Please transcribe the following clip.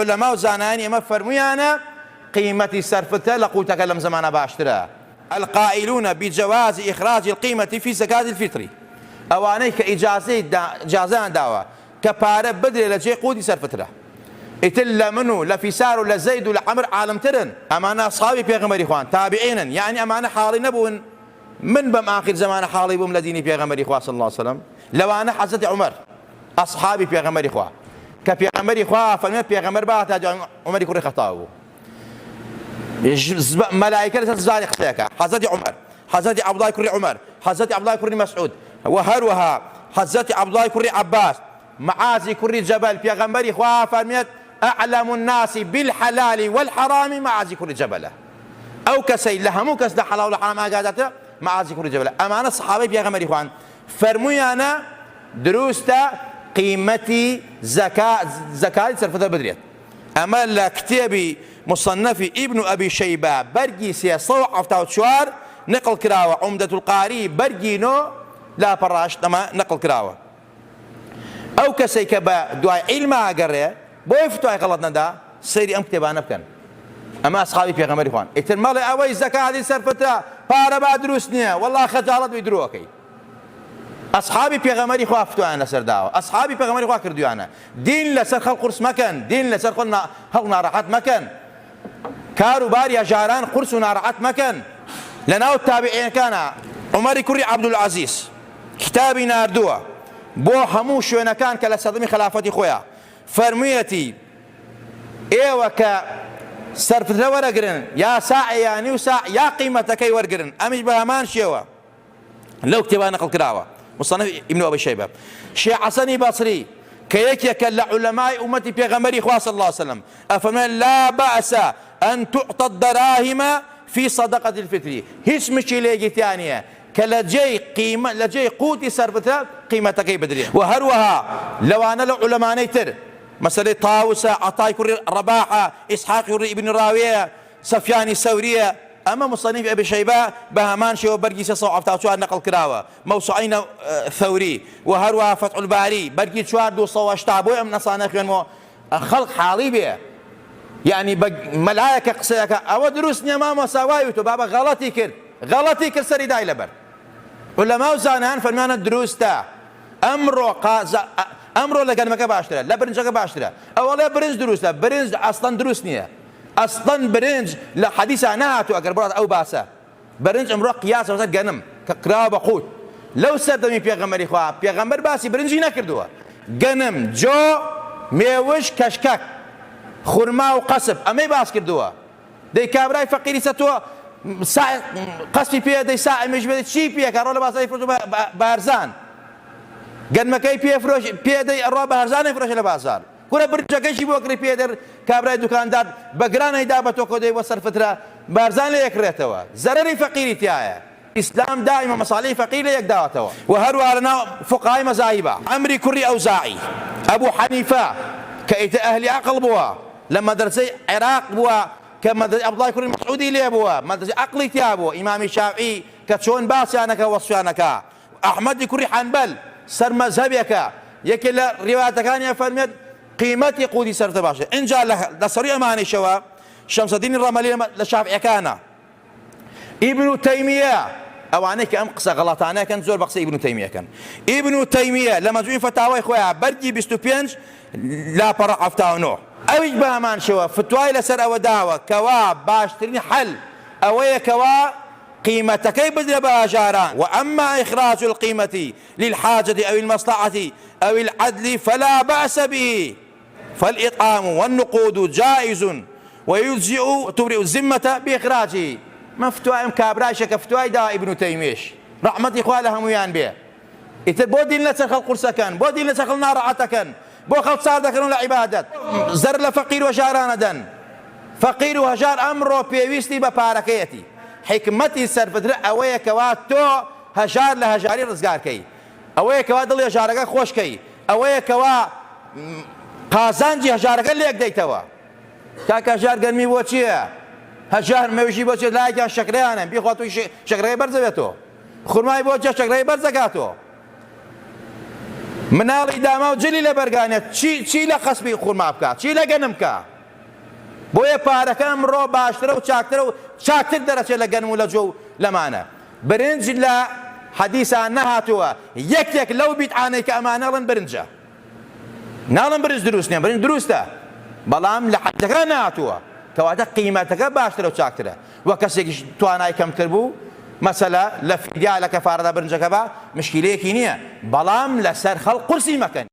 علەما و زانایانی ئێمە فەرموویانە قیمەتی سەرفتە لە قوتەکە لەم زمانە باشترە. القائلون بجواز إخراج القيمة في زكاة الفطر ئەوانەی کە ئیجازەیان داوە کە پارە بدرێ لە جێ قوتی سەرفترە. ئیتر لە من و لە فیسار و لە زەید و لە عەمر عالمترن، ئەمانە ئەصحابی پێغەمبەری خوان تابعینن، یعنی ئەمانە حاڵی نەبوون من بەم ئاخر زمانە حاڵی بووم لە دینی پێغەمبەری خوا صلی الله علیه وسلم. لەوانە حەزرەتی عومەر ئەصحابی پێغەمبەری خوا کە پێغەمبەری خوا فەرمێت پێغەمبەر باتە عومەری کوڕی خەتاب بوو، مەلایکە لەسەر زاری قسەیەکە، حەزرەتی عومەر، حەزرەتی عەبدوڵای کوڕی عومەر، حەزرەتی عەبدوڵای کوڕی مەسعود و هەروەها حەزرەتی عەبدوڵای کوڕی عەباس، معازی کوڕی جەبەل. پێغەمبەری خوا فەرمێت أعلم الناس بالحلال والحرام معازي كل جبلة، أو كسي لهمو كس ده حلال والحرام أجازته معازي كل جبلة. أمانة الصحابة بيغمر إخوان فرمويانا دروستا قيمتي زكاة سرفتها بدريت. أما لكتابي مصنف ابن أبي شيبة برقي سيصوع أفتاوت شوار نقل كراوة عمدة القاري برقي نو لا براش تما نقل كراوة أو كسي كبا دعاء علما أقرأ بۆی فتوای غەڵەت نەدا سەیری ئەم کتێبانە بکەن. ئەمە ئەصحابی پێغەمبەری خوان. ئیتر مەڵێ ئەوەی زەکاتی سەرفتە پارە با دروست نییە، وەڵڵا خەجاڵەت بووی درۆکەی. ئەصحابی پێغەمبەری خوا فتوایان لەسەر داوە، ئەصحابی پێغەمبەری خوا کردویانە. دین لەسەر خەڵق قورس مەکەن، دین لەسەر هەڵ ناڕەحەت مەکەن، کار و باری هەژاران قورس و ناڕەحەت مەکەن. لەناو تابعینەکانە عومەری کوڕی عەبدولعەزیز کتابی ناردووە بۆ هەموو شوێنەکان کە لە سەدەمی خلافەتی خۆیان فەرموویەتی ئێوە کە سەرفترە وەرەگرن یا ساعی یا نیو ساع یا قیمەتەکەی وەرگرن. ئەمیش بە هەمان شێوە لەو کتێبە نەقڵ کراوە مصنف ابن أبي شيبة. شێخ حەسەنی بەسری کە یەکێکە لە عولەمای ئومەتی پێغەمبەری خوا صلی الله عليه وسلم ئەفەرمێت لا بأس أن تعطى الدراهم في صدقة الفطر، هیچ مشکلێکی تیا نییە کە لە جێی قوتی سەرفتە قیمەتەکەی بدرێن. و هەروەها لەوانە لە عولەمانەی تر مەسەلەی تاووسە، عەتای کوڕی ڕەباحە، ئیسحاقی کوڕی ئیبن ڕاویە، سەفیانی سەوریە. ئەمە مصنف ئەبی شەیبە بە هەمان شێوە بەرگی 374 نەقڵ کراوە، مەوسوعەی ثەوری و هەروەها فەتح الباری بەرگی 4280 بۆی ئەم نەسانە خوێنمەوە خەڵق حاڵی بێ، یعنی مەلایەکە قسەیەکە ئەوە دروست نییە مامۆستا وای وتۆ بابە غەڵەتی کرد سەری دای لەبەر. علەما و زانایان فەرمانە دروستە ئەمڕۆ لە گەنمەکە باشترە، لە برنجەکە باشترە. ئەوەڵێ برنج دروستە، برنج ئەسڵەن دروست نییە. ئەسڵەن برنج لە حەدیثا نەهاتوو ئەگەر بڕات ئەو باسە. برنج ئەمڕۆ قیاسە وەسەر گەنم کە قراوە بە قووت. لەو سەردەمی پێغەمبەری خوا پێغەمبەر باسی برنجی نەکردووە. گەنم، جۆ، مێوش، کەشکەک، خورما و قەسب ئەمەی باس کردووە. دەی کابرای فەقیری سەتۆ قەسپی پێ دەی ساعی مێژ بێت چی پێکە ڕۆ لە بازاری فرۆشت بە هەرزان، گەنمەکەی پێ دەی ئەڕۆ بە هەرزانەی فرۆشە لە بازار. کورە برنجەکەیشی بۆ کڕی پێدەر کابرای دوکاندار بە گرانەیدا بە تۆ کۆ دەی بۆ سەرفترە بە هەرزان لە یەکڕێتەوە. زەرەری فەقیری تایە. ئیسلام دائما مەساڵەی فەقیر لە یەک داوەتەوە. و هەروەها لەناو فوقهای مەزاهیبە عەمری کوڕی ئەوزاعی، ئەبوو حەنیفە کە ئیتر ئەهلی عەقڵ بووە، لە مەدرسەی عێراق بووە کە مەدرسەی عەبدوڵای کوڕی مەسعودی لێ بووە، مەدرسەی عەقڵی تیا بووە، ئیمامی شافعی کە چۆن باسییانەکە وەسفیانەکە، ئەحمەدی کوڕی حەنبەل سەر مەزهەبێکە یەکێ لە ڕیوایەتەکانیان فەرمێت قیمەتی قوتی سەرفتە باشە. اینجا لە سەرووی ئەمانەیشەوە شەمسەدینی ڕەمەلی لە شافعیەکانە. ئیبن تەیمیە ئەوانەی کە ئەم قسە غەڵەتانەکەن زۆر بە قسەی ئیبن تەیمیەکەن. ئیبن تەیمیە لە مەجموعی فتاوای خۆیان بەرگی 25 لاپەڕە 79 ئەویش بە هەمان شێوە فتوای لەسەر ئەوە داوە کەوا باشترین حەل ئەوەیە کەوا قيمتكي بدل باجاران. وأما إخراج القيمة للحاجة أو المصلحة أو العدل فلا بأس به، فالإطعام والنقود جائز ويجزئ تبرئ الذمة بإخراجه. مفتوى كابراشة كفتوى دا ابن تيمية رحمة إخوانه هميان به. إذا بودين لسخل قرصكن، بودين لسخل نارعتكن، بو خلط صاردكن ولا عبادة زر لفقير وجاران دن. فقير وهجار أمره بيويستي بباركيتي. حکمەتی سەرفترە ئەوەیە کەوا تۆ هەژار لە هەژاری ڕزگارکەی، ئەوەیە کەوا دڵی هەژارەکە خۆشکەی، ئەوەیە کەوا قازانجی هەژارەکە لێک دەیتەوە. کاکە هەژار گەرمی بۆ چییە؟ هەژار مێوژی بۆ چێت لایەکیان شەکرەیانە بیخوا توی شەکرەکەی بەرزەبێتەوە، خورمای بۆ چێ شەکرەکەی بەرزەکاتەوە. مناڵی داما و جلی لە بەرگانێت چی لە قەسبی خورما بکات، چی لە گەنم بکات. بۆیە پارەکە ئەمڕۆ باشترە و چاکترە و چاکتر دەرەچێت لە گەنم و لە جۆ و لەمانە. برنج لە حەدیثا نەهاتووە یەکێک لەو بیدعانەی کە ئەمانە ئەڵێن برنجە، ناڵم برنج دروست نییە، برنج دروستە بەڵام لە حەدیثەکە نەهاتووە کەواتە قیمەتەکە باشترە و چاکترە. وە کەسێکیش توانای کەمتر بوو مەسەلە لە فیدیا لە کەفارەدا برنجەکە بە مشکلەیەکی نییە، بەڵام لەسەر خەڵق قورسی مەکەن.